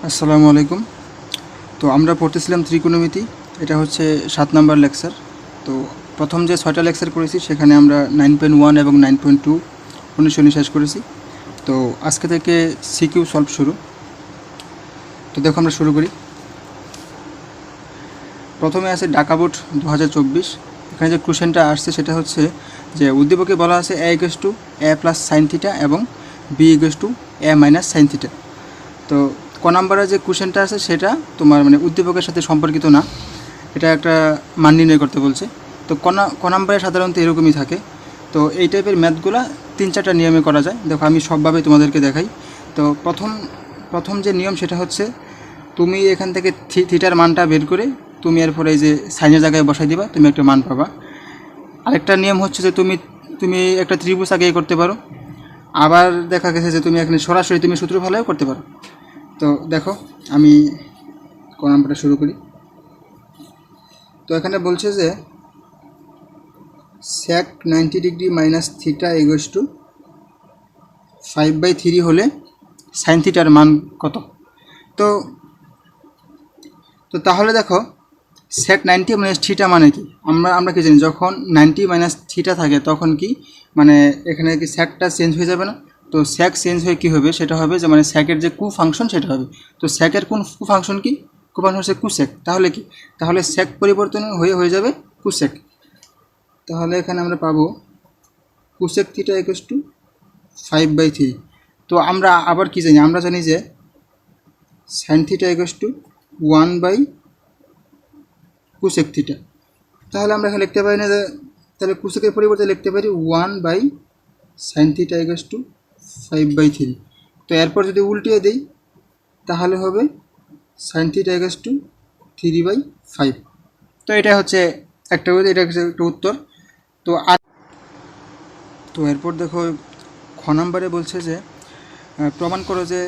আসসালামু আলাইকুম। তো আমরা পড়তেছিলাম ত্রিকোণমিতি, এটা হচ্ছে 7 নাম্বার লেকচার। তো প্রথম যে 6টা লেকচার করেছি সেখানে আমরা 9.1 এবং 9.2 অনুশীলনী শেষ করেছি। তো আজকে থেকে সিকিউ সলভ শুরু। তো দেখো আমরা শুরু করি। প্রথমে আছে ঢাকা বোর্ড 2024। এখানে যে কোশ্চেনটা আসছে সেটা হচ্ছে যে উদ্দীপকে বলা আছে a = a plus sine theta এবং b = a minus sine theta. তো ক নাম্বারে যে কোশ্চেনটা আছে সেটা তোমার মানে উদ্দীপকের সাথে সম্পর্কিত না, এটা একটা মান নির্ণয় করতে বলছে। তো ক নাম্বারে সাধারণত এরকমই থাকে। তো এই টাইপের ম্যাথগুলো 3-4টা নিয়মে করা যায়। দেখো আমি সবভাবে তোমাদেরকে দেখাই। তো প্রথম যে নিয়ম সেটা হচ্ছে তুমি এখান থেকে থিটার মানটা বের করে তুমি এরপরে এই যে সাইনের জায়গায় বসাই দিবা, তুমি একটা মান পাবা। আরেকটা নিয়ম হচ্ছে যে তুমি একটা ত্রিভুজ আগে করতে পারো, আবার দেখা গেছে যে তুমি এখানে সরাসরি তুমি সূত্র ভালোও করতে পারো। তো দেখো আমি ক নাম্বারটা শুরু করি। তো এখানে বলছে যে sec 90 ডিগ্রি মাইনাস থিটা = 5/3 হলে সাইন থিটার মান কত? তো তো তাহলে দেখো sec 90 মাইনাস থিটা মানে কি, আমরা কি জানি, যখন 90 মাইনাস থিটা থাকে তখন কি মানে এখানে কি স্যাকটা চেঞ্জ হয়ে যাবে না? তো স্যাক চেঞ্জ হয়ে কী হবে, সেটা হবে যে মানে স্যাকের যে কু ফাংশন সেটা হবে। তো স্যাকের কোন কু ফাংশন কি? কু ফাংশন হচ্ছে কুসেক। তাহলে কি, তাহলে স্যাক পরিবর্তন হয়ে যাবে কুসেক। তাহলে এখানে আমরা পাবো কুসেক থিটা = 5/3। তো আমরা আবার কি জানি, আমরা জানি যে সাইন থিটা = 1/কুসেক থিটা। তাহলে আমরা এখানে লিখতে পারি না যে, তাহলে কুসেকের পরিবর্তে লিখতে পারি 1/সাইন থিটা = 5/3। তো এরপর যদি উল্টিয়ে দিই তাহলে হবে সাইন থিটা = 3/5। তো এটা হচ্ছে একটা উত্তর। তো এরপর দেখো খ নাম্বারে বলছে যে প্রমাণ করো যে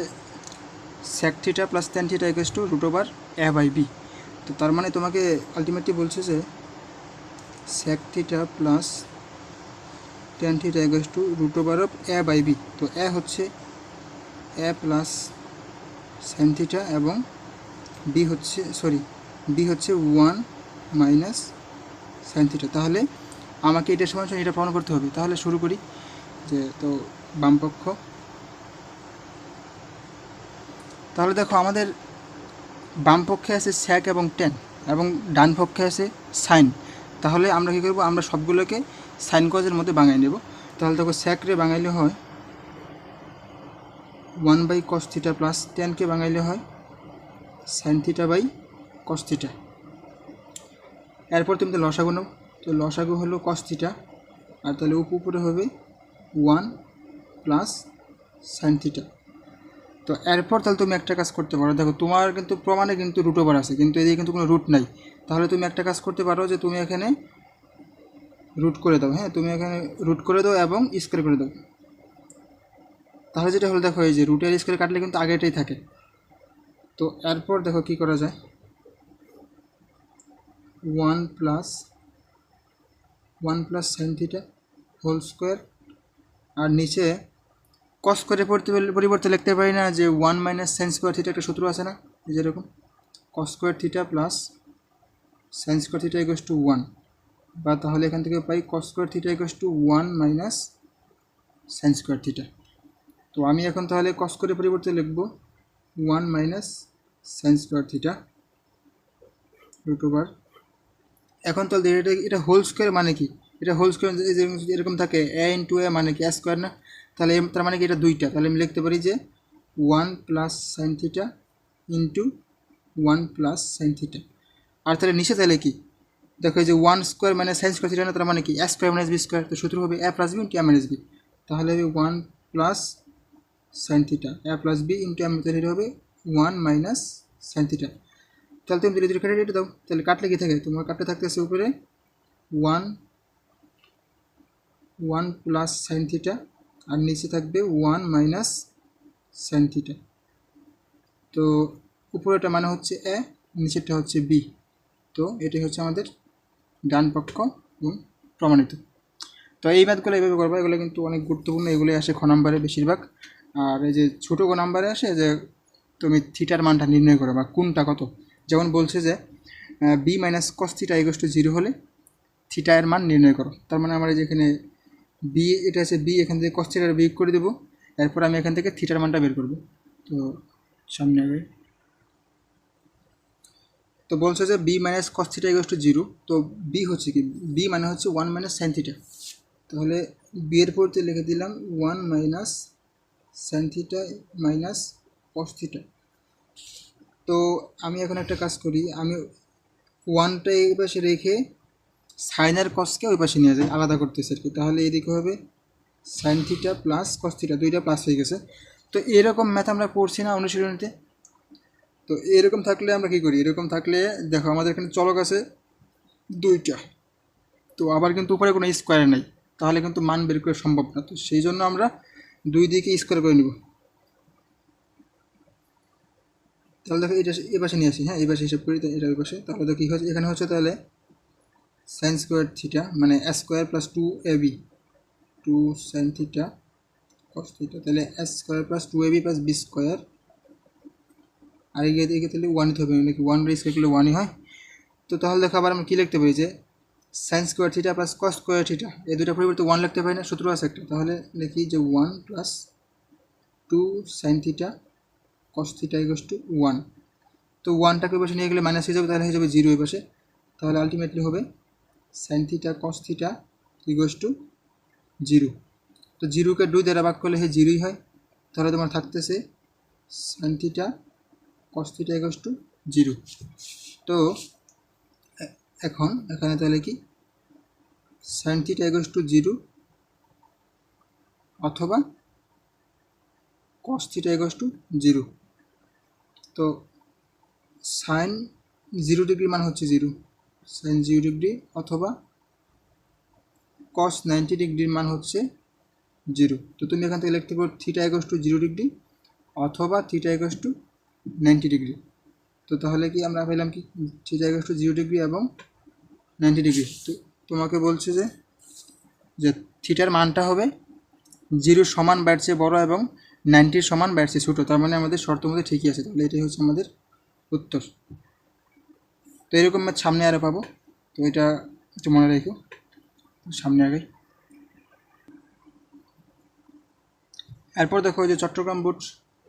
sec theta plus tan theta = √a/b। তো তার মানে তোমাকে আলটিমেটলি বলছে যে sec theta plus tan theta = √a/b। তো a হচ্ছে a প্লাস সাইন থিটা এবং b হচ্ছে 1 মাইনাস সাইন থিটা। তাহলে আমাকে এটা সমান এটা প্রমাণ করতে হবে। তাহলে শুরু করি। যে তো বামপক্ষ, তাহলে দেখো আমাদের বাম পক্ষে আছে স্যাক এবং ট্যান এবং ডান পক্ষে আছে সাইন। তাহলে আমরা কী করব, আমরা সবগুলোকে সাইন কজের মধ্যে বাঙাই নেব। তাহলে দেখো স্যাকরে বাঙাইলে হয় 1/cos থিটা প্লাস ট্যানকে বাঙাইলে হয় sine theta by cos theta. এরপর তুমি তো লসাগু নাও। তো লসাগু হলো কস থিটা, আর তাহলে উপরে হবে 1 প্লাস সাইন থিটা। তো এরপর তাহলে তুমি একটা কাজ করতে পারো, দেখো তোমার কিন্তু প্রমাণে কিন্তু √ওভার আছে, কিন্তু এদিকে কিন্তু কোনো রুট নাই। তাহলে তুমি একটা কাজ করতে পারো যে তুমি এখানে রুট করে দাও। হ্যাঁ, তুমি এখানে রুট করে দাও এবং স্কোয়ার করে দাও। তাহলে যেটা হলো, দেখো এই যে রুটের স্কোয়ার কাটলে কিন্তু আগেটাই থাকে। তো এরপর দেখো কি করা যায়, 1 plus sine theta whole square, আর নিচে কস স্কোয়ারের পরিবর্তে লিখতে পারি না যে 1 মাইনাস সাইন স্কোয়ার থিটা, একটা সূত্র আছে না যেরকম cos square theta plus sine square theta = 1, বা তাহলে এখান থেকে পাই cos square theta = 1 minus sine square theta. তো আমি এখন তাহলে কস স্কোয়ারের পরিবর্তে লিখব 1 মাইনাস সাইন স্কোয়ার থিটা √ওভার। এখন তাহলে এটা হোল স্কোয়ার মানে কি, এটা হোল স্কোয়ার এরকম থাকে a × a মানে কি a স্কোয়ার না? তাহলে তার মানে কি এটা দুইটা। তাহলে আমি লিখতে পারি যে 1 plus sine theta into 1 plus sine theta. আর তাহলে নিচে তাহলে কি, দেখো এই যে 1 স্কোয়ার মানে সাইন স্কোয়ার থিটা না, তার মানে কি a square minus b square. তো সূত্র হবে a plus b into a minus b। তাহলে হবে 1 plus sine theta a plus b into a, তাহলে হবে 1 মাইনাস সাইন থিটা। তাহলে তুমি ধীরে ধীরে কেটে রেটে দাও। তাহলে কাটলে কি থাকে, তোমার কাটতে থাকতেছে উপরে 1 প্লাস সাইন থিটা, আর নিচে থাকবে 1 মাইনাস সাইন থিটা। তো উপরেটা মানে হচ্ছে a, নিচেরটা হচ্ছে b। তো এটাই হচ্ছে আমাদের ডান পক্ষ প্রমাণিত। তো এই ম্যাথগুলো এইভাবে করবো, এগুলো কিন্তু অনেক গুরুত্বপূর্ণ। এগুলোই আসে খ নাম্বারে বেশিরভাগ, আর এই যে ছোটো ক নাম্বারে আসে যে তুমি থিটার মানটা নির্ণয় করো বা কোনটা কত। যেমন বলছে যে B minus cos theta equal to 0 হলে থিটা এর মান নির্ণয় করো। তার মানে আমার যেখানে বি, এটা আছে বি, এখান থেকে কস থিটার বিয়োগ করে দেবো, এরপর আমি এখান থেকে থিটার মানটা বের করব। তো সামনে আগে তো বলছে যে B minus cos theta equal to 0। তো বি হচ্ছে কি, বি মানে হচ্ছে 1 মাইনাস সাইন থিটা। তাহলে বি এর পরিবর্তে লিখে দিলাম 1 minus sine theta minus cos theta. তো আমি এখন একটা কাজ করি, আমি 1টা এই পাশে রেখে সাইন আর কসকে ওই পাশে নিয়ে যাই, আলাদা করতেছি আর কি। তাহলে এদিকে হবে sine theta plus cos theta, দুইটা প্লাস হয়ে গেছে। তো এরকম ম্যাথ আমরা পড়ছি না অনুশীলনীতে। তো এরকম থাকলে আমরা কী করি, এরকম থাকলে দেখো আমাদের এখানে চলক আছে 2টা, তো আবার কিন্তু উপরে কোনো স্কোয়ার নেই, তাহলে কিন্তু মান বের করা সম্ভব না। তো সেই জন্য আমরা দুই দিকে স্কোয়ার করে নেব। তাহলে দেখো এটা এ পাশে নিয়ে আসি, হ্যাঁ এই পাশে হিসাব করি, এটা ওই পাশে। তাহলে তো কী হচ্ছে, এখানে হচ্ছে তাহলে সাইন স্কোয়ার থিটা মানে A square plus 2ab 2 sine theta cos theta, তাহলে A square plus 2ab plus B square. আর এগিয়ে তাহলে 1 হবে নাকি, 1 স্কোয়ার করলে 1ই হয়। তো তাহলে দেখো আবার আমরা কী লিখতে পারি যে সাইন স্কোয়ার থিটা প্লাস কস স্কোয়ার থিটা, এই দুটো পরিবর্তে 1 লিখতে পারি না, সূত্র আছে একটা। তাহলে লিখি যে 1 plus 2 sine theta cos theta equal two 1। তো 1টাকে বসে নিয়ে গেলে মাইনাস হয়ে যাবে, তাহলে হয়ে যাবে 0 এই পাশে। তাহলে আলটিমেটলি হবে sign theta cos theta equal to 0। তো 0কে 2 দ্বারা ভাগ করলে 0ই হয়। তাহলে তোমার থাকতেছে sign theta cos theta equal to 0। তো এখন এখানে তাহলে কি সাইন থিটা ইকুয়াল টু 0 অথবা কস থিটা ইকুয়াল টু 0। তো সাইন 0 ডিগ্রি মান হচ্ছে 0, সাইন 0 ডিগ্রি, অথবা কস 90 ডিগ্রির মান হচ্ছে 0। তো তুমি এখান থেকে লিখতে পারো থিটা ইকুয়াল টু 0 ডিগ্রি অথবা থিটা ইকুয়াল টু 90 ডিগ্রি। তো তাহলে কি আমরা পেলাম কি থিটা ইকুয়াল টু 0 ডিগ্রি এবং 90 ডিগ্রি। তো তোমাকে বলছে যে থিটার মানটা হবে 0 সমান বাড়ছে বড় এবং 90 সমান বাড়ছে ছোটো। তার মানে আমাদের শর্ত মধ্যে ঠিকই আছে। তাহলে এটাই হচ্ছে আমাদের উত্তর। তো এরকম ম্যাথ সামনে আরও পাবো, তো এটা একটু মনে রেখো। সামনে আগে এরপর দেখো যে চট্টগ্রাম বোর্ড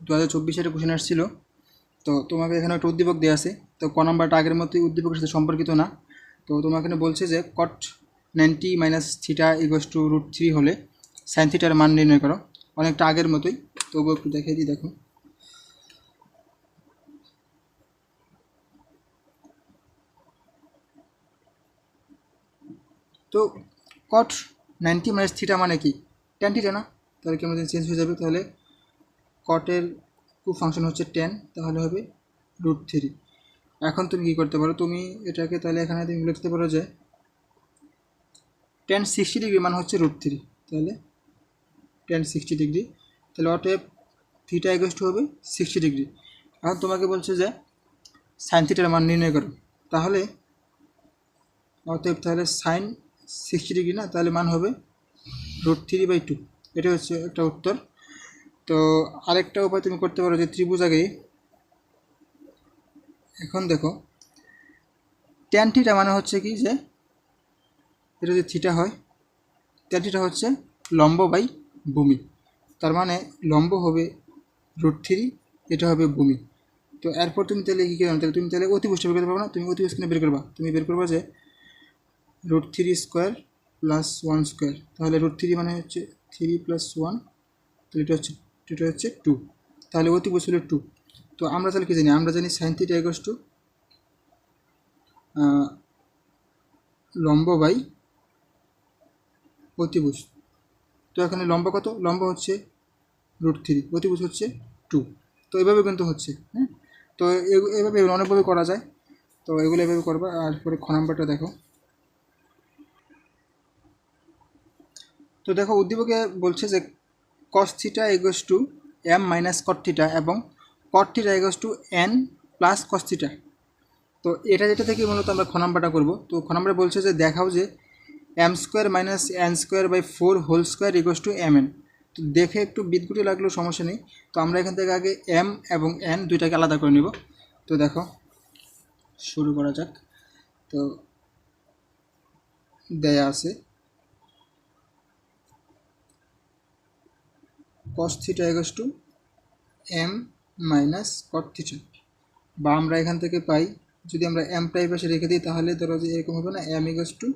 2024 কোশ্চেন আসছিল। তো তোমাকে এখানে একটা উদ্দীপক দেওয়া আছে। তো ক নাম্বারটা আগের মতোই উদ্দীপকের সাথে সম্পর্কিত না। তো তোমাকে এখানে বলছে যে কট 90 মাইনাস থিটা ইকুয়ালস টু √3 হলে সাইন থিটার মান নির্ণয় করো। অনেকটা আগের মতোই, তবুও একটু দেখিয়ে দিই। দেখো তো কট 90 মাইনাস থিটা মানে কি, ট্যান থিটা না? তাহলে কি আমাদের চেঞ্জ হয়ে যাবে। তাহলে কটের ফাংশন হচ্ছে ট্যান, তাহলে হবে √3। এখন তুমি কী করতে পারো, তুমি এটাকে তাহলে এখানে তুমি লিখতে পারো যে ট্যান 60 ডিগ্রি মান হচ্ছে √3। তাহলে ট্যান 60 ডিগ্রি, তাহলে অতএব থিটা ইকুয়ালস টু হবে 60 ডিগ্রি। এখন তোমাকে বলছে যে সাইন থিটার মান নির্ণয় করো। তাহলে অতএব তাহলে সাইন 60 ডিগ্রি না, তাহলে মান হবে √3/2। এটা হচ্ছে একটা উত্তর। তো আরেকটা উপায় তুমি করতে পারো যে ত্রিভুজ আগে এখন দেখো ট্যান থিটা মানে হচ্ছে কি যে এটা যদি থিটা হয়, ট্যান থিটা হচ্ছে লম্ব বাই ভূমি। তার মানে লম্ব হবে √3, এটা হবে ভূমি। তো এরপর তুমি তাহলে কী করবে, তাহলে তুমি তাহলে অতিভুজ বের করতে পারবে না, তুমি অতিভুজ কিনে বের করবা। তুমি বের করবা যে √3 স্কোয়ার প্লাস 1 স্কোয়ার, তাহলে √3 মানে হচ্ছে 3 + 1, তাহলে এটা হচ্ছে 2, তাহলে অতিভুজ হলো 2। তো আমরা তাহলে কী জানি, আমরা জানি সাইন থিটা ইকুয়ালস টু লম্ব বাই অতিভুজ। তো এখানে লম্ব কত, লম্ব হচ্ছে √3, অতিভুজ হচ্ছে 2। তো এভাবে কিন্তু হচ্ছে, হ্যাঁ। তো এভাবে অনেকভাবে করা যায়। তো এগুলো এভাবে করবা। আর পরে খ নাম্বারটা দেখো। তো দেখো উদ্দীপকে বলছে যে cos theta equals to m minus cot theta এবং cot theta equals to n plus cos theta. তো এটা যেটা থেকে মূলত আমরা খ নাম্বারটা করবো। তো খ নাম্বারে বলছে যে দেখাও যে m² - n² / 4 whole square equals to mn। তো দেখে একটু বিদঘুটে লাগলেও সমস্যা নেই। তো আমরা এখান থেকে আগে এম এবং এন দুইটাকে আলাদা করে নিব। তো দেখো শুরু করা যাক। তো দেয়া আছে cos theta equals to M minus cot theta, বা আমরা এখান থেকে পাই যদি আমরা এমটা এই পাশে রেখে দিই তাহলে ধরো যে এরকম হবে না, M equals to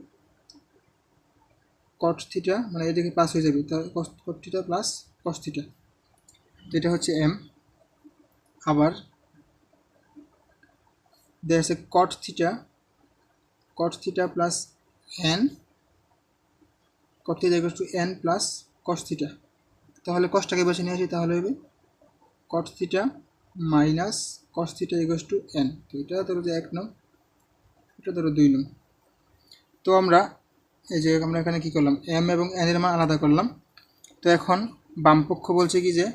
cot theta, মানে এটাকে প্লাস হয়ে যাবে, তাহলে cot theta plus cos theta. তো এটা হচ্ছে এম। আবার দেয়া আছে cot theta plus N, cot theta equals to N plus cos theta. তাহলে কসটাকে বসে নিয়ে আসি, তাহলে হবে cot theta minus cos theta equals to N. তো এটা ধরো যে 1 নং, এটা ধরো 2 নং। তো আমরা এই যে আমরা এখানে কী করলাম, এম এবং এন এর মান আলাদা করলাম। তো এখন বামপক্ষ বলছে কি যে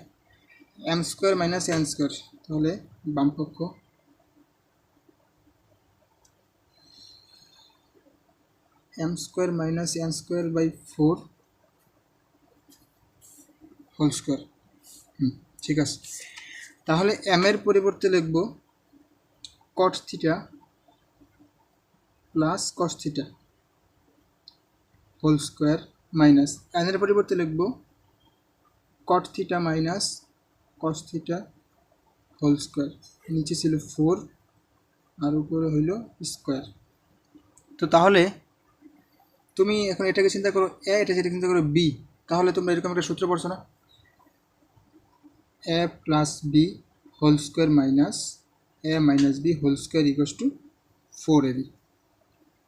M square minus N square, তাহলে বামপক্ষ M square minus N square by 4 whole square. ঠিক আছে, তাহলে এম এর পরিবর্তে লিখব cot theta plus cos theta whole square minus N এর পরিবর্তে লিখব cot theta minus cos theta whole square. নিচে ছিল 4 আর উপরে হইল স্কোয়ার। তো তাহলে তুমি এখন এটাকে চিন্তা করো এ, এটা যেটা চিন্তা করো বি, তাহলে তোমরা এরকম একটা সূত্র পড়ছো না, A plus B whole square minus A minus B whole square equals to 4ab।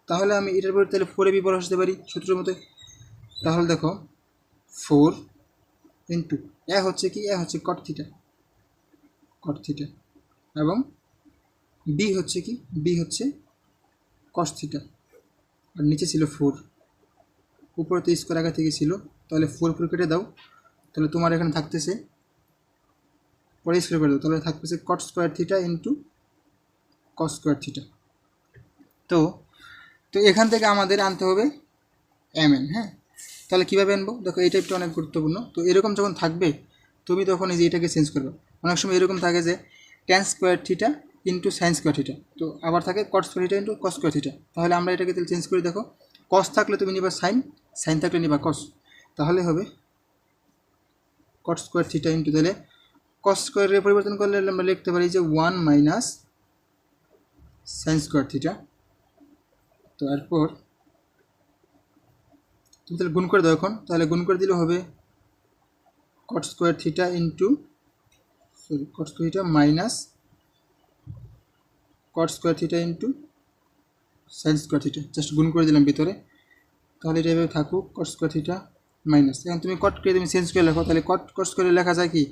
তাহলে আমি এটার পরে তাহলে 4ab পরে আসতে পারি সূত্রের মতো। তাহলে দেখো 4 ইন্টু এ হচ্ছে কি, এ হচ্ছে কট থিটা এবং বি হচ্ছে কি, বি হচ্ছে কস থিটা, আর নিচে ছিল 4, উপরে তো স্কোয়ার আগে থেকে ছিল, তাহলে 4 করে কেটে দাও, তাহলে তোমার এখানে থাকতেছে পরে স্কোয়ার করে দাও, তাহলে থাকতেছে cot square theta into cos square theta. তো এখান থেকে আমাদের আনতে হবে এম এন। হ্যাঁ, তাহলে কীভাবে আনবো দেখো, এই টাইপটা অনেক গুরুত্বপূর্ণ। তো এরকম যখন থাকবে তুমি তখন এই যে এটাকে চেঞ্জ করবে। অনেক সময় এরকম থাকে যে tan square theta into sign square theta, তো আবার থাকে cot square theta into cos square theta. তাহলে আমরা এটাকে তাহলে চেঞ্জ করে দেখো, কস থাকলে তুমি নিবা সাইন, সাইন থাকলে নিবা কস, তাহলে হবে কট স্কোয়ার থিটা ইন্টু, তাহলে কস স্কোয়ারের পরিবর্তন করলে আমরা লিখতে পারি যে 1 মাইনাস সাইন স্কোয়ার থিটা। তো এরপর তুমি তাহলে গুণ করে দাও এখন, তাহলে গুণ করে দিলে হবে cot square theta into cot square theta minus cot square theta into sign square theta, just গুণ করে দিলাম ভিতরে। তাহলে এটা এভাবে থাকুক কট স্কোয়ার থিটা মাইনাস, এখন তুমি কট করে তুমি চেঞ্জ করে লেখো, তাহলে কট স্কোয়ারে লেখা যায় কি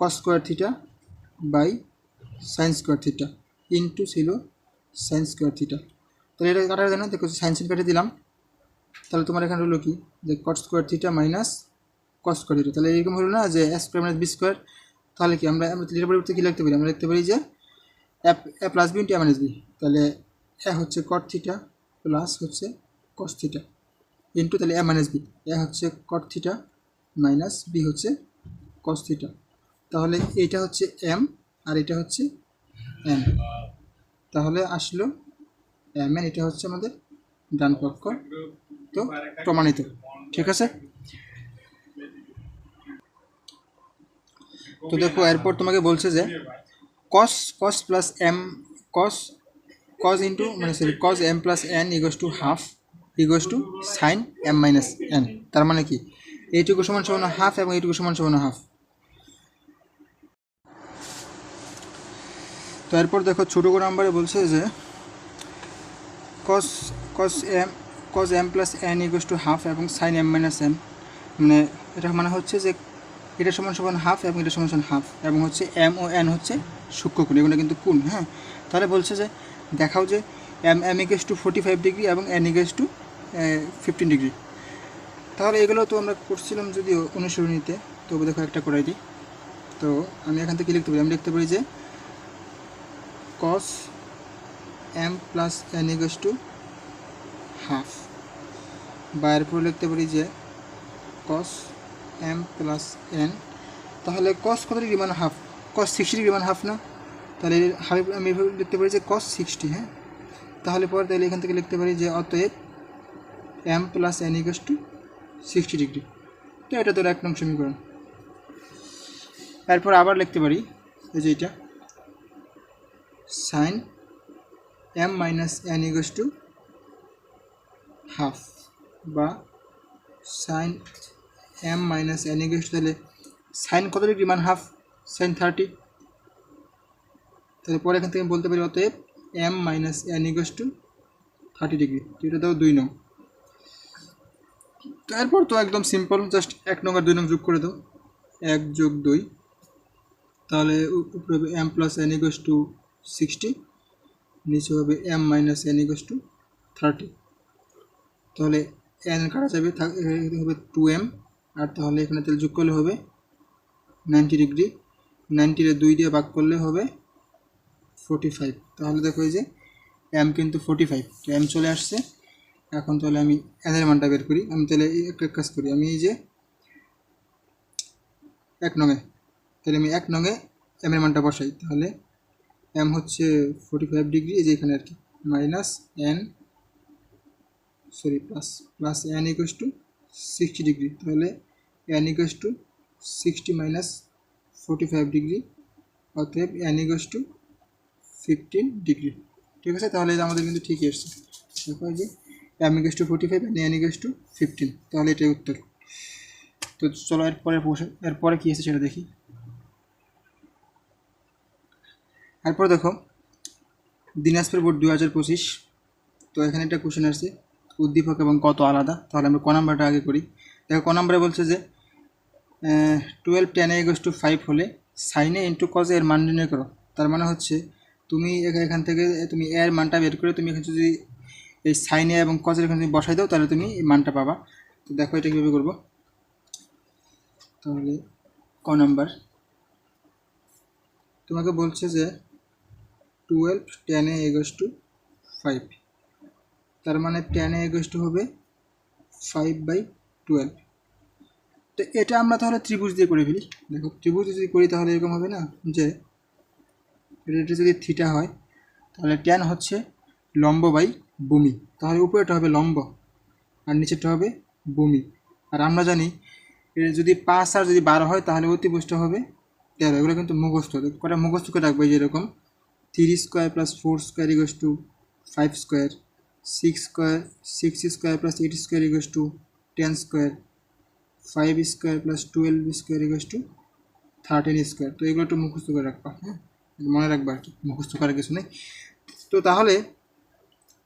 cos square theta by sine square theta into ছিল সাইন স্কোয়ার থিটা। তাহলে এটা কাটার জন্য দেখো সাইন সাইন কেটে দিলাম, তাহলে তোমার এখানে হলো কি যে কট স্কোয়ার থিটা মাইনাস কস স্কোয়ার থিটা। তাহলে এরকম হলো না যে এ স্কোয়ার মাইনাস বি স্কোয়ার, তাহলে কি আমরা এটার পরিবর্তে কী লিখতে পারি, আমরা লিখতে পারি যে এ প্লাস বি ইন্টু এ মাইনাস বি। তাহলে এ হচ্ছে কট থিটা প্লাস হচ্ছে কস থিটা ইন্টু তাহলে এ মাইনাস বি, এ হচ্ছে কট থিটা মাইনাস বি হচ্ছে কস থিটা। তাহলে এইটা হচ্ছে এম আর এটা হচ্ছে এন, তাহলে আসলো এম এন, এটা হচ্ছে আমাদের ডান পক্ষ। তো প্রমাণিত, ঠিক আছে। তো দেখো এরপর তোমাকে বলছে যে cos plus M cos into মানে sorry cos M plus N equals to half equals to sine M minus N. তার মানে কি এইটুকু সমান সমান হাফ এবং এইটুকু সমান সমান হাফ। তো এরপর দেখো ছোটো নাম্বারে বলছে যে cos M plus N equals to half এবং সাইন এম মাইনাস এন, মানে এটা মানে হচ্ছে যে এটা সমান সমান হাফ এবং এটা সমান সমান হাফ, এবং হচ্ছে এম ও এন হচ্ছে সূক্ষ্মকোণ, এগুলো কিন্তু কোণ। হ্যাঁ, তাহলে বলছে যে দেখাও যে এম ইকুয়ালস টু 45 ডিগ্রি এবং এন ইকুয়ালস টু 15 ডিগ্রি। তাহলে এগুলো তো আমরা করছিলাম যদিও অনুসরণীতে, তবু দেখো একটা করাই দিই। তো আমি এখান থেকে লিখতে পারি, আমি লিখতে পারি যে cos M plus N equals to half, বা এরপর লিখতে পারি যে কস এম প্লাস এন, তাহলে কস কত ডিগ্রি মানে হাফ, কস 60 ডিগ্রি মানে হাফ না, তাহলে হাফ আমি এভাবে লিখতে পারি যে কস 60, হ্যাঁ। তাহলে পরে তাহলে এখান থেকে লিখতে পারি যে অতএব M plus N equals to 60 degree. তো এটা তোর 1 নং সমীকরণ। এরপর আবার লিখতে পারি এই যে এটা sine M minus N equals to half, বা sine M minus N equals to, তাহলে সাইন কত ডিগ্রি মান হাফ, সাইন 30। তাহলে পরে এখান থেকে বলতে পারি অতএব M minus N equals to 30 degree. তো এটা দাও 2 নং। তারপর তো একদম সিম্পল, জাস্ট 1 নং আর 2 নং যোগ করে দাও, 1 যোগ 2, তাহলে উপরে হবে M plus N equals to 60, নিচে হবে M minus N equals to 30। তাহলে এন কাটা যাবে, হবে 2m, আর তাহলে এখানে তাহলে যোগ করলে হবে 90 ডিগ্রি, 90 2 দিয়ে ভাগ করলে হবে 45। তাহলে দেখো এই যে এম কিন্তু 45, তো এম চলে আসছে। এখন তাহলে আমি এনের মানটা বের করি। আমি তাহলে একটা কাজ করি, আমি এই যে 1 নঙে, তাহলে আমি 1 নঙে এম এর মানটা বসাই। তাহলে এম হচ্ছে 45 ডিগ্রি, এই যে এখানে আর কি, minus N plus N equals to 60 degree. তাহলে N equals to 60 minus 45 degree, অতএব এন ইকুয়ালস টু 15 ডিগ্রি। ঠিক আছে, তাহলে আমাদের কিন্তু ঠিকই আসছে। দেখো যে M equals to 45 N equals to 15, তাহলে এটাই উত্তর। তো চলো এরপরে কী আছে সেটা দেখি। এরপর দেখো দিনাজপুর বোর্ড 2025, তো এখানে একটা কোশ্চেন আসছে উদ্দীপক এবং কত আলাদা। তাহলে আমরা ক নাম্বারটা আগে করি। দেখো ক নাম্বারে বলছে যে 12 tan a equals to 5 হলে সাইন এ ইন্টু কজ এর মান নির্ণয় করো। তার মানে হচ্ছে তুমি এখান থেকে তুমি এর মানটা বের করে তুমি এখানে যদি এই সাইন এ এবং কজের এখানে তুমি বসাই দাও, তাহলে তুমি এই মানটা পাবা। তো দেখো এটা কীভাবে করবো। তাহলে ক নাম্বার তোমাকে বলছে যে 12 tan a equals to 5, তার মানে tan a equals to হবে 5/12। তো এটা আমরা তাহলে ত্রিভুজ দিয়ে করে ফেলি। দেখো ত্রিভুজ যদি করি তাহলে এরকম হবে না, যে এটা যদি থিটা হয় তাহলে ট্যান হচ্ছে লম্ব বাই ভূমি, তাহলে উপরেটা হবে লম্ব আর নিচেরটা হবে ভূমি। আর আমরা জানি যদি 5 আর যদি 12 হয় তাহলে অতিভুজটা হবে 13। এগুলো কিন্তু মুখস্থ, কটা মুখস্থ করে রাখবো। যেরকম 3 square plus 4 square equals two 5 square, 6 square plus 8 square equals two 10 square, 5 square plus 12 square equals two 13 square. তো এগুলো একটু মুখস্থ করে রাখবা, হ্যাঁ, মনে রাখবা আর কি, মুখস্থ করার কিছু নেই। তো তাহলে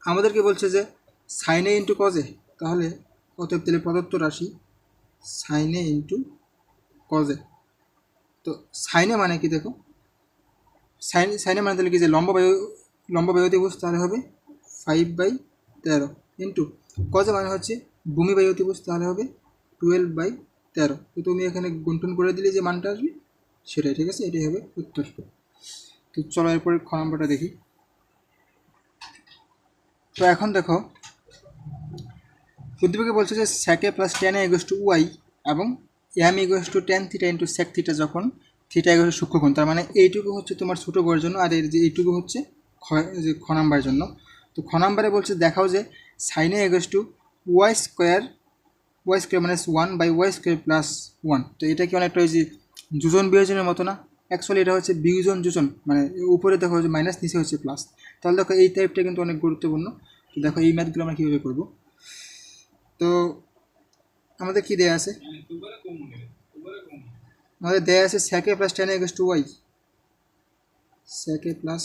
আমাদেরকে বলছে যে সাইন এ ইন্টু কজে, তাহলে অতএব তাহলে প্রদত্ত রাশি সাইন এ ইন্টু কজে। তো সাইনে মানে কি দেখো, সাইনে মানে তাহলে কি যে লম্ব বায়ু অতিভুজ, তাহলে হবে 5/13 ইন্টু কজে মানে হচ্ছে ভূমি বায়ু অতিভুজ, তাহলে হবে 12/13। তো তুমি এখানে গুণটুন করে দিলে যে মানটা আসবে সেটাই। ঠিক আছে, এটাই হবে উত্তর। তো চলো এরপরে খ নম্বরটা দেখি। তো এখন দেখো উদ্দীপকে বলছে যে sec a plus tan a equals to Y এবং m equals to tan theta into sec theta যখন থিটা ইকুয়ালস টু সূক্ষ্মকোণ। তার মানে এইটুকু হচ্ছে তোমার ছোটো গোয়ের জন্য, আর এর যে এইটুকু হচ্ছে খ নাম্বারের জন্য। তো খ নাম্বারে বলছে দেখাও যে sine A equals to Y square minus 1/y square plus 1। তো এটা কি অনেকটা ওই যে যোজন বিয়োজনের মতো না? অ্যাকচুয়ালি এটা হচ্ছে বিয়োজন যোজন, মানে উপরে দেখো হচ্ছে মাইনাস, নিচে হচ্ছে প্লাস। তাহলে দেখো এই টাইপটা কিন্তু অনেক গুরুত্বপূর্ণ। তো দেখো এই ম্যাথগুলো আমরা কীভাবে করবো। তো আমাদের কি দেয়া আছে, আমাদের দেয়া আছে sec a plus tan a equals to Y, sec a plus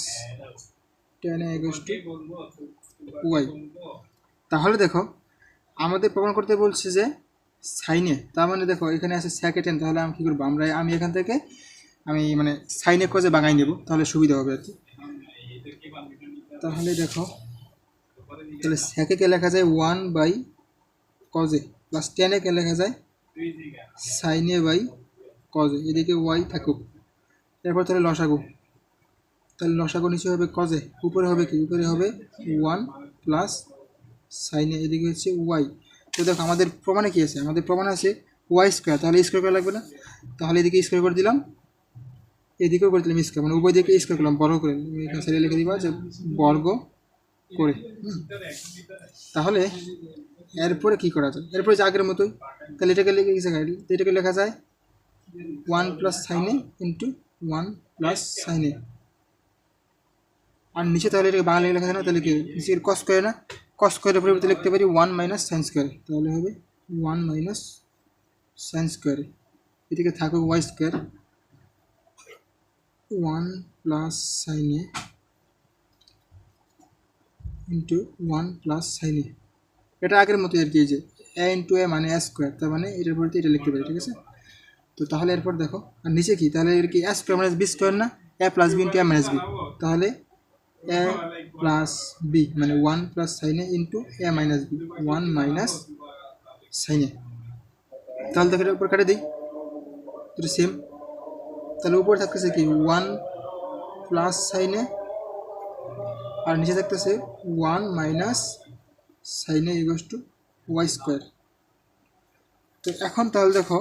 tan a equals to Y. তাহলে দেখো আমাদের প্রমাণ করতে বলছে যে সাইনে, তার মানে দেখো এখানে আছে sec a tan, তাহলে আমি কী করবো, আমি এখান থেকে মানে সাইনে কজে বাঙাই নেব, তাহলে সুবিধা হবে আর কি। তাহলে দেখো তাহলে sec a কে লেখা যায় 1/cos a plus tan a কে লেখা যায় sin a by cos a, এদিকে ওয়াই থাকুক। এরপর তাহলে লসাগু, তাহলে লসাগু নিচে হবে cos a, উপরে হবে কি, উপরে হবে 1 প্লাস sin a, এদিকে হচ্ছে ওয়াই। তো দেখো আমাদের প্রমাণে কী আছে, আমাদের প্রমাণ আছে ওয়াই স্কোয়ার, তাহলে স্কোয়ার করা লাগবে না, তাহলে এদিকে স্কোয়ার করে দিলাম, এদিকেও করে দিলাম স্কোয়ার, মানে উভয় দিকে স্কোয়ার করলাম বর্গ করে, এখানে সাইডে লিখে দিবা যে বর্গ করে। তাহলে এরপরে কী করা যায়, এরপরে যে আগের মতোই, তাহলে এটাকে লিখে এটাকে লেখা যায় 1 plus sine A into 1 plus sine A, আর নিচে তাহলে এটাকে বাংলা লেখা যায় না, তাহলে কি নিচে কস স্কোয়ার না, কস স্কোয়ারের পরিবর্তে লিখতে পারি 1 মাইনাস সাইন স্কোয়ার, তাহলে হবে 1 মাইনাস সাইন স্কোয়ার, এদিকে থাকুক ওয়াই স্কোয়ার 1 প্লাস সাইন এ ইন্টু 1 প্লাস সাইন এ, এটা আগের মতো আর কি, যে এ ইন্টু এ মানে এ স্কোয়ার, তার মানে এটার পরিবর্তে এটা লিখতে পারি, ঠিক আছে। তো তাহলে এরপর দেখো আর নিচে কি, তাহলে এর কি এ স্কোয়ার মাইনাস বি স্কোয়ার না, A plus B into A minus B, তাহলে এ প্লাস বি মানে 1 প্লাস সাইন এ ইন্টু এ মাইনাস বি 1 মাইনাস সাইন এ, তাহলে দেখো এটার উপর কাটে দিই, এটা সেম, তাহলে উপরে থাকতেছে কি 1 প্লাস সাইন এ, আর নিচে থাকতেছে 1 minus sine A equals to Y square. তো এখন তাহলে দেখো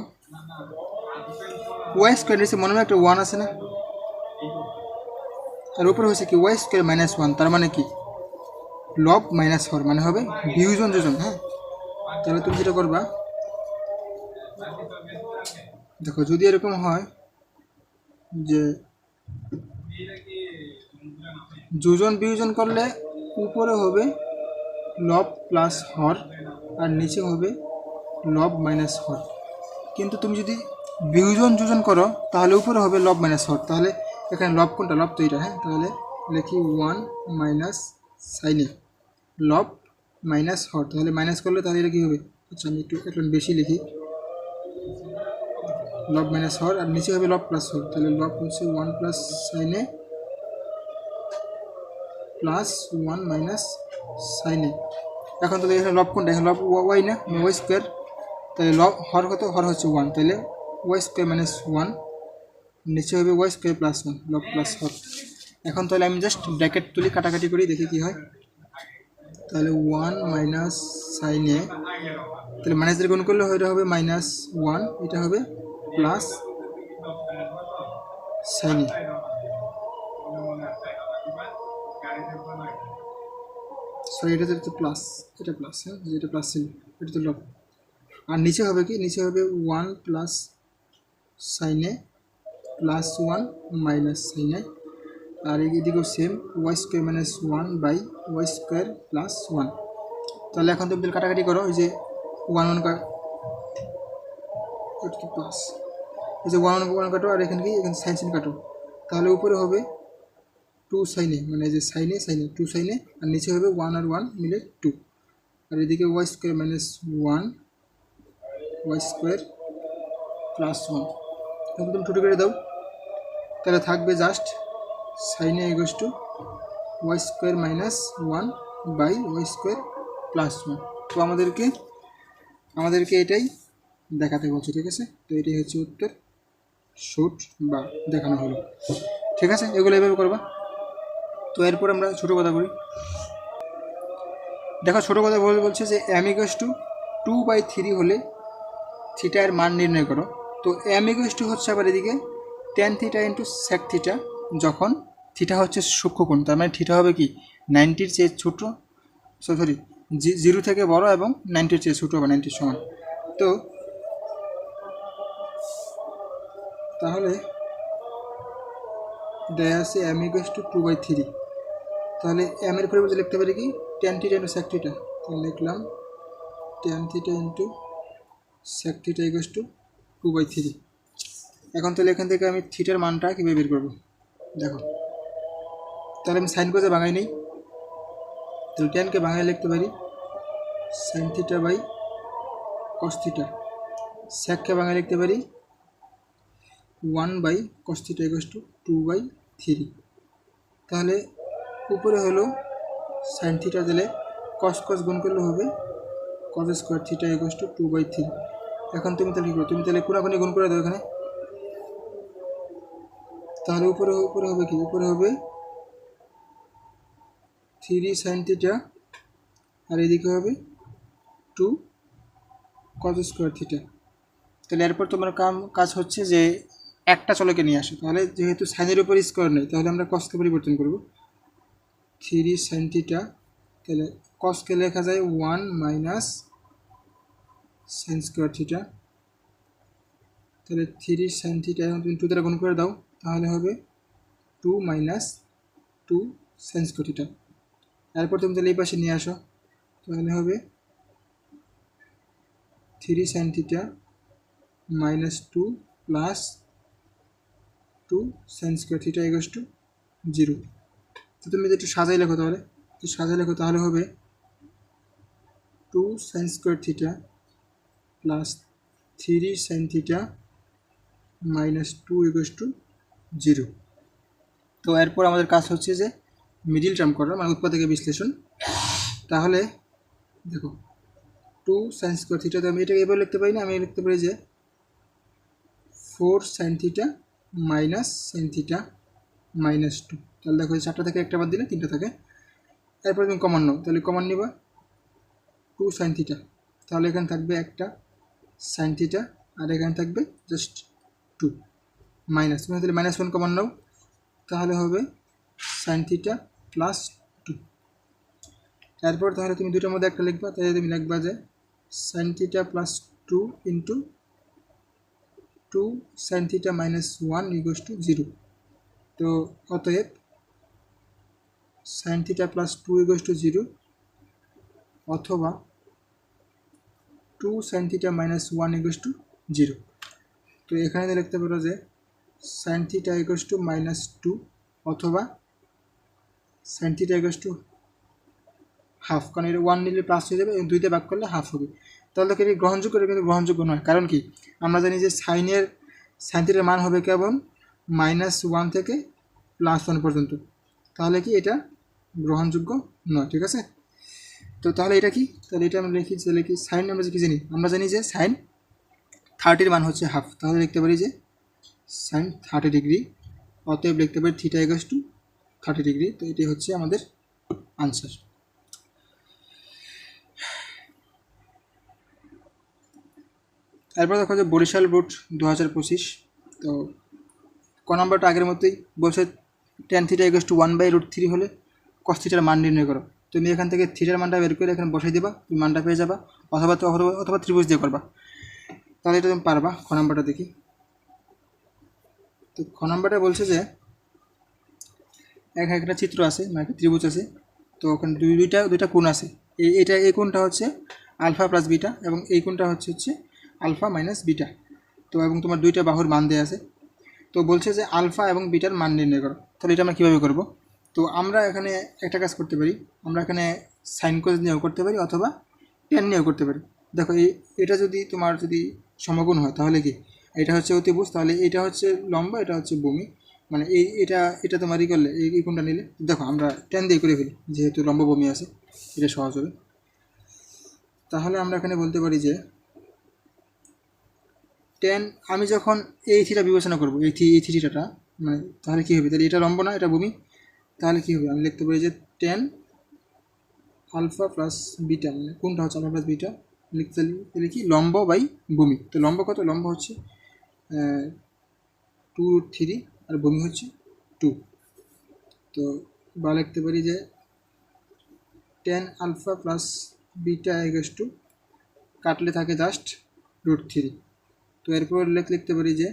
ওয়াই স্কোয়ার নিচে মনে হয় একটা 1 আছে না, আর উপরে হচ্ছে কি ওয়াই স্কোয়ার মাইনাস 1, তার মানে কি লব মাইনাস হর, মানে হবে বিয়োজন যোজন। হ্যাঁ, তাহলে তুমি যেটা করবা দেখো, যদি এরকম হয় যে যোজন বিয়োজন করলে উপরে হবে লব প্লাস হর আর নিচে হবে লব মাইনাস হর, কিন্তু তুমি যদি বিয়োজন যোজন করো তাহলে উপরে হবে লব মাইনাস হর, তাহলে এখানে লব কোনটা, লব তো এটা। হ্যাঁ, তাহলে লিখি 1 মাইনাস সাইন এ লব মাইনাস হর, তাহলে মাইনাস করলে তাহলে এটা কী হবে, আচ্ছা আমি একটু বেশি লিখি, লব মাইনাস হর আর নিচে হবে লব প্লাস হর, তাহলে লব হচ্ছে 1 plus sine A plus 1 minus sine এ। এখন তাহলে এখানে লব কোনটা, এখানে লব ওয়াই না, ওয়াই স্কোয়ার, তাহলে লব হর কত, হর হচ্ছে 1, তাহলে ওয়াই স্কোয়ার মাইনাস 1, নিচে হবে ওয়াই স্কোয়ার প্লাস 1 লব প্লাস হর। এখন তাহলে আমি জাস্ট ব্র্যাকেট তুলি, কাটাকাটি করি, দেখি কী হয়। তাহলে 1 মাইনাস সাইন এ, তাহলে মাইনাস দিয়ে গুণ করলে এটা হবে মাইনাস 1, এটা হবে প্লাস সাইন এ, সরি এটা তো প্লাস, এটা প্লাস, হ্যাঁ যেটা প্লাস ছিল এটা তো লব, আর নিচে হবে কি, নিচে হবে 1 plus sine A plus 1 minus sine A, আর এদিকেও same Y square minus 1 by Y square plus 1। তাহলে এখন তুমি কাটাকাটি করো, এই যে 1 1 এটা তো প্লাস, এই যে 1 1 কাটো, আর এখানে কি, এখানে সাইন সাইন কাটো, তাহলে উপরে হবে 2 সাইন এ, মানে যে সাইন এ 2 সাইন এ, আর নিচে হবে 1 আর 1 মিলে 2, আর এদিকে Y square minus 1 Y square plus 1, এখন তুমি টুটি করে দাও, তাহলে থাকবে just sine A equals to Y square minus 1 by Y square plus 1। তো আমাদেরকে এটাই দেখাতে বলছে, ঠিক আছে। তো এটাই হচ্ছে উত্তর, শুট বা দেখানো হলো, ঠিক আছে। এগুলো এভাবে করবা। তো এরপর আমরা ছোটো কথা করি। দেখো ছোটো কথা বলছে যে এম ইকুয়ালস টু 2/3 হলে থিটা এর মান নির্ণয় করো। তো এম ইকুয়ালস টু হচ্ছে আবার এদিকে tan theta into sec theta, যখন থিটা হচ্ছে সূক্ষ্মকোণ, তার মানে থিটা হবে কি 90-র চেয়ে ছোটো, সরি 0 থেকে বড় এবং 90-র চেয়ে ছোটো বা 90-র সমান। তো তাহলে দেয়া আছে এম ইকুয়ালস টু 2/3, তাহলে এম এর পরিবর্তে লিখতে পারি কি tan theta into sec theta, তাহলে লিখলাম tan theta into sec theta equals to 2/3। এখন তাহলে এখান থেকে আমি থিটার মানটা কীভাবে বের করবো দেখো, তাহলে আমি সাইন কোজে বাঙাই নেই, তাহলে ট্যানকে বাঙালি লিখতে পারি sine theta by cos theta, সেককে বাঙালি লিখতে পারি 1 by cos theta equals to 2/3। তাহলে উপরে হলো সাইন থিটা, দিলে কস কস গুণ করলে হবে কস স্কোয়ার থিটা ইকুয়ালস টু 2/3। এখন তুমি তাহলে কী করো, তুমি তাহলে কোনাকুনি গুণ করে দাও এখানে, তাহলে উপরে হবে কি, উপরে হবে 3 সাইন থিটা আর এদিকে হবে 2 কস স্কোয়ার থিটা। তাহলে এরপর তোমার কাজ হচ্ছে যে একটা চলকে নিয়ে আসো। তাহলে যেহেতু সাইনের উপর স্কোয়ার নেই, তাহলে আমরা কসকে পরিবর্তন করব 3 sin থিটা। তাহলে কসকে লেখা যায় 1 মাইনাস সাইন স্কোয়ার থিটা। তাহলে 3 sin থিটা এখন তুমি 2 দ্বারা গুণ করে দাও, তাহলে হবে 2 মাইনাস 2 সাইন স্কোয়ার থিটা। এরপর তুমি তাহলে এই পাশে নিয়ে আসো, তাহলে হবে 3 sin theta minus 2 plus 2 sign square theta equals two 0। তো তুমি যদি একটু সাজাই লেখো, তাহলে হবে 2 sin square theta plus 3 sin theta minus 2 equals to 0। তো এরপর আমাদের কাজ হচ্ছে যে মিডিল টার্ম করা, মানে উৎপাদকের বিশ্লেষণ। তাহলে দেখো 2 sin স্কোয়ার থিটা, তো আমি এটাকে এবার লিখতে পারি না, আমি লিখতে পারি যে 4 sin theta minus sine theta minus 2। তাহলে দেখো 4টা থেকে একটা বাদ দিলে 3টা থাকে। এরপর তুমি কমন নাও, তাহলে কমন নিবা 2 sin থিটা, তাহলে এখানে থাকবে একটা সাইন থিটা আর এখানে থাকবে জাস্ট 2 মাইনাস, তুমি তাহলে -1 কমন নাও, তাহলে হবে সাইন থিটা প্লাস 2। তারপর তাহলে তুমি দুটোর মধ্যে একটা লিখবা, তাহলে তুমি লিখবা যে sine theta plus 2 into 2 sin theta minus 1 equals to 0। তো অতএব sin theta plus 2 equals to 0 অথবা 2 sin theta minus 1 equals to 0। তো এখানে লিখতে পারো যে sin theta equals two minus 2 অথবা sin theta equals to half, কারণ এটা 1 নিলে প্লাস হয়ে যাবে এবং 2তে ভাগ করলে হাফ হবে। তাহলে কি গ্রহণযোগ্য, কিন্তু গ্রহণযোগ্য নয়। কারণ কি, আমরা জানি যে সাইন থিটার মান হবে কেবল -1 থেকে +1 পর্যন্ত, তাহলে কি এটা গ্রহণযোগ্য নয়। ঠিক আছে, তো তাহলে এটা কি, তাহলে এটা আমরা লিখি, তাহলে কি সাইন আমরা কি জানি, আমরা জানি যে সাইন 30 মান হচ্ছে হাফ, তাহলে লিখতে পারি যে সাইন 30 ডিগ্রি, অতএব লিখতে পারি থিটা ইকুয়ালস টু 30 ডিগ্রি। তো এটি হচ্ছে আমাদের আনসার। এরপর দেখো যে বরিশাল বোর্ড 2025। তো ক নাম্বারটা আগের মতোই বলছে tan থিটা ইকুয়ালস টু 1/√3 হলে cos থিটার মান নির্ণয় করো। তুমি এখান থেকে থিটার মানটা বের করে এখানে বসাই দেবা, তুমি মানটা পেয়ে যাবা, অথবা ত্রিভুজ দিয়ে করবা, তাহলে এটা তুমি পারবা। খ নাম্বারটা দেখি। তো খ নাম্বারটা বলছে যে একটা চিত্র আছে, মানে একটা ত্রিভুজ আছে, তো ওখানে দুইটা কোণ আছে। এই কোণটা হচ্ছে আলফা প্লাস বিটা এবং এই কোণটা হচ্ছে আলফা মাইনাস বিটা। তো এবং তোমার দুইটা বাহুর মান দেওয়া আছে। তো বলছে যে আলফা এবং বিটার মান নির্ণয় করো। তাহলে এটা আমরা কীভাবে করব? তো আমরা এখানে একটা কাজ করতে পারি, আমরা এখানে সাইন কোস নিয়েও করতে পারি অথবা ট্যান নিয়েও করতে পারি। দেখো এটা যদি তোমার সমকোণ হয়, তাহলে কি এটা হচ্ছে অতিভুজ, তাহলে এটা হচ্ছে লম্ব, এটা হচ্ছে ভূমি, মানে এটা তোমার করলে এই কোণটা নিলে, দেখো আমরা ট্যান দিয়ে করে ফেলি, যেহেতু লম্ব ভূমি আছে এটা সহজ হবে। তাহলে আমরা এখানে বলতে পারি যে ট্যান, আমি যখন এই থিটা বিবেচনা করবো, এই থিটাটা, মানে তাহলে কী হবে, তাহলে এটা লম্ব না, এটা ভূমি, তাহলে কী হবে, আমি লিখতে পারি যে ট্যান আলফা প্লাস বিটা, মানে কোনটা হচ্ছে আলফা প্লাস বিটা, তাহলে কি লম্ব বাই ভূমি। তো লম্ব কত, লম্ব হচ্ছে 2√3 আর ভূমি হচ্ছে 2। তো বা লিখতে পারি যে tan alpha plus beta equals to, কাটলে থাকে জাস্ট √3। তো এরপর লিখতে পারি যে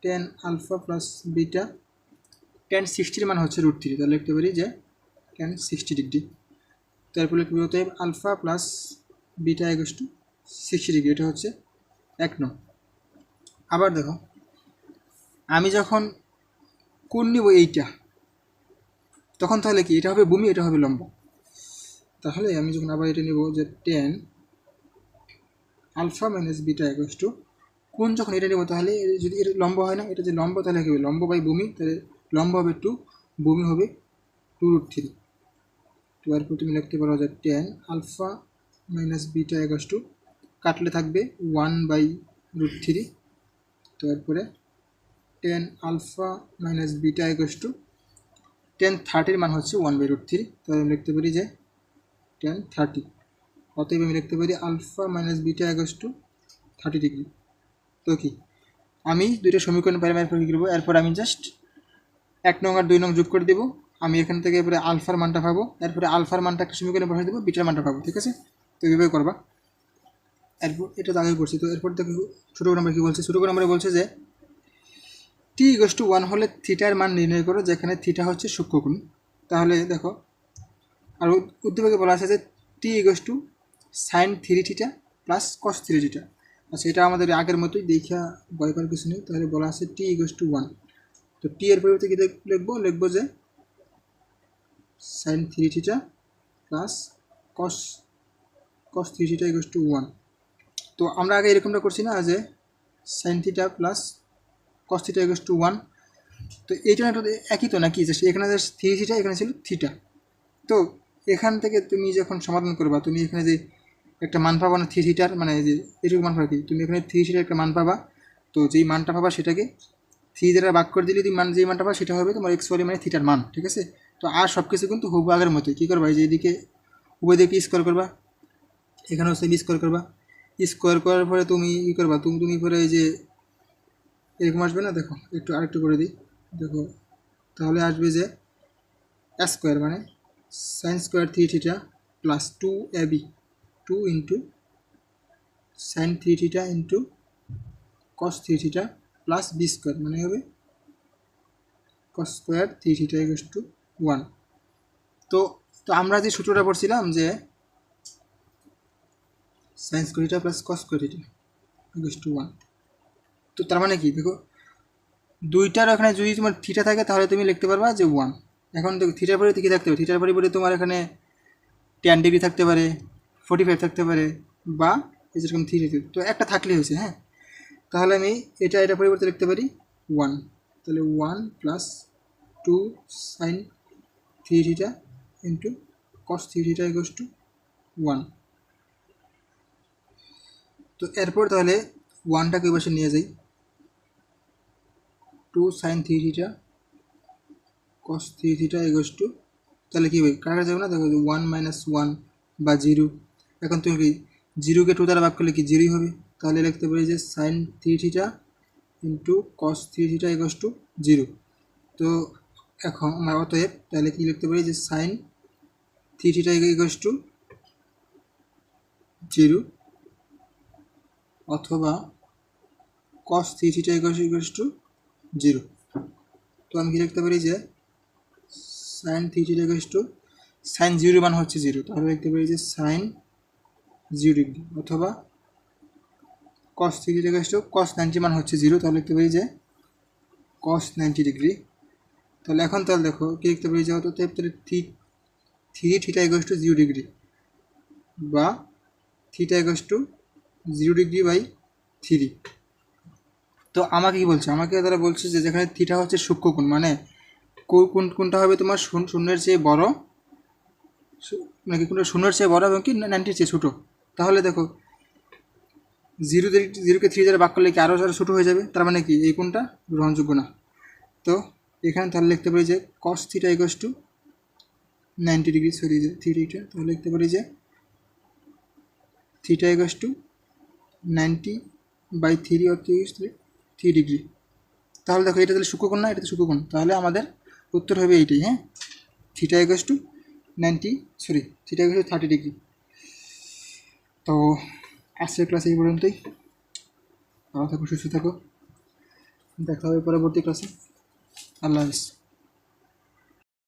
tan alpha plus beta, tan 60 মান হচ্ছে √3, তাহলে লিখতে পারি যে ট্যান 60 ডিগ্রি। তো এরপর লিখতে পারি অতএব alpha plus beta equals to 60 degree, এটা হচ্ছে 1 নং। আবার দেখো, আমি যখন কোণ নিব এইটা, তখন তাহলে কি এটা হবে ভূমি, এটা হবে লম্ব। তাহলে আমি যখন আবার এটা নেব যে tan alpha minus beta equals to, কোণ যখন এটা নেব, তাহলে যদি এটা লম্ব হয় না, এটা যে লম্ব, তাহলে কী হবে, লম্ব বাই ভূমি, তাহলে লম্ব হবে 2, ভূমি হবে 2√3। তো এরপর তুমি লিখতে পারো যে tan alpha minus beta equals to, কাটলে থাকবে 1/√3। তো এরপরে tan alpha minus beta equals to tan 30 মান হচ্ছে 1/√3, তাহলে আমি লিখতে পারি যে ট্যান 30। অতএব আমি লিখতে পারি alpha minus beta equals to 30°। তো কি আমি দুইটা সমীকরণ পাইলাম, এরপর কী করবো, এরপর আমি জাস্ট 1 নং আর 2 নং যোগ করে দেবো। আমি এখান থেকে এরপরে আলফার মানটা পাবো, এরপরে আলফার মানটা একটা সমীকরণে বসাই দেবো, বিটার মানটা পাবো। ঠিক আছে, তো এইভাবে করবা। এরপর এটা তো আগে করছি। তো এরপর দেখো ছোটো নাম্বার কী বলছে, ছোটো নাম্বারে বলছে যে t=1 হলে থিটার মান নির্ণয় করো যেখানে থিটা হচ্ছে সূক্ষ্মকোণ। তাহলে দেখো আর উদ্দীপকে বলা আছে যে t=sin 3θ প্লাস cos 3θ। আচ্ছা, এটা আমাদের আগের মতোই দেখা ভয় পাওয়ার কিছু নেই। তাহলে বলা আছে t=1, তো টি এর পরিবর্তে কী লিখবো যে sin 3θ প্লাস cos 3θ=1। তো আমরা আগে এরকমটা করছি না যে sin θ প্লাস cos θ=1। তো এইটা একই তো নাকি, যে এখানে যে 3θ এখানে ছিল থিটা। তো এখান থেকে তুমি যখন সমাধান করবা, তুমি এখানে যে একটা মান পাবা না 3θ, মানে যে এটুকু মান পাবা কি, তুমি এখানে 3θ একটা মান পাবা। তো যেই মানটা পাবা সেটাকে 3 দ্বারা ভাগ করে দিলে তুমি যেই মানটা পাবা সেটা হবে তোমার x ওয়াই মানে থিটার মান। ঠিক আছে, তো আর সব কিছু কিন্তু হুবহু আগের মতোই। কী করবা, এই যে এদিকে উভয় দিকে স্কোয়ার করবা, এখানেও সেম স্কোয়ার করবা। স্কোয়ার করার পরে তুমি কী করবা, তুমি পরে এই যে এরকম আসবে না, দেখো একটু আরেকটু করে দিই, দেখো তাহলে আসবে যে স্কোয়ার মানে sin square 3θ plus 2ab 2 into sin 3θ into cos 3θ plus b square মানে হবে cos স্কোয়ার 3θ=1। তো আমরা যে সূত্রটা পড়ছিলাম যে sin square theta plus cos square θ=1। তো তার মানে কি, দেখো দুইটার ওখানে যদি তোমার থিটা থাকে তাহলে তুমি লিখতে পারবা যে 1। এখন দেখো থিটার পরিবর্তে কী থাকতে পারে, থিটার পরিবর্তে তোমার এখানে 10° থাকতে পারে, 45 থাকতে পারে, বা যেরকম 3θ। তো একটা থাকলেই হয়েছে। হ্যাঁ, তাহলে আমি এটা পরিবর্তে লিখতে পারি 1। তাহলে 1 প্লাস 2 sin 3θ ইন্টু cos 3θ=1। তো এরপর তাহলে 1টাকে ওই পাশে নিয়ে যাই, 2 sin 3θ cos 3θ=, তাহলে কী হবে, কাটা যাবে না। দেখো 1 - 1 বা 0। এখন তুমি কি 0কে 2 দ্বারা ভাগ করলে কি 0ই হবে। তাহলে লিখতে পারি যে sin 3θ ইন্টু cos 3θ=0। তো এখন আমরা অতএব তাহলে কি লিখতে পারি যে sin 3θ=0 অথবা cos 3θ=0। তো আমি কি লিখতে পারি যে sin 3θ= sin 0 মান হচ্ছে 0, তাহলে লিখতে পারি যে sin 0° অথবা cos 3θ= cos 90 মান হচ্ছে 0, তাহলে লিখতে পারি যে cos 90°। তাহলে এখন তাহলে দেখো কি লিখতে পারি যে অতএব তাহলে 3θ=0° বা θ=0°/3। তো আমাকে কি বলছে, আমাকে তারা বলছে যে যেখানে থিটা হচ্ছে সূক্ষ্মকোণ, মানে কোনটা হবে তোমার শূন্যের চেয়ে বড়, নাকি কোনটা শূন্যের চেয়ে বড় এবং কি 90-র চেয়ে ছোটো। তাহলে দেখো 0কে 3 দ্বারা ভাগ করলে কি আরও ছোটো হয়ে যাবে, তার মানে কি এই কোনটা গ্রহণযোগ্য না। তো এখানে তাহলে লিখতে পারি যে cos θ=90°, সরি যে 3θ, তাহলে লিখতে পারি যে θ=90/3 অর্থাৎ 3°। তাহলে দেখো এটা তাহলে সূক্ষ্মকোণ না, এটা তো সূক্ষ্মকোণ, তাহলে আমাদের উত্তর হবে এইটাই। হ্যাঁ, θ=30°। তো আজকের ক্লাস এই পর্যন্তই। ভালো থাকো, সুস্থ থাকো, দেখা হবে পরবর্তী ক্লাসে। আল্লাহ হাফিজ।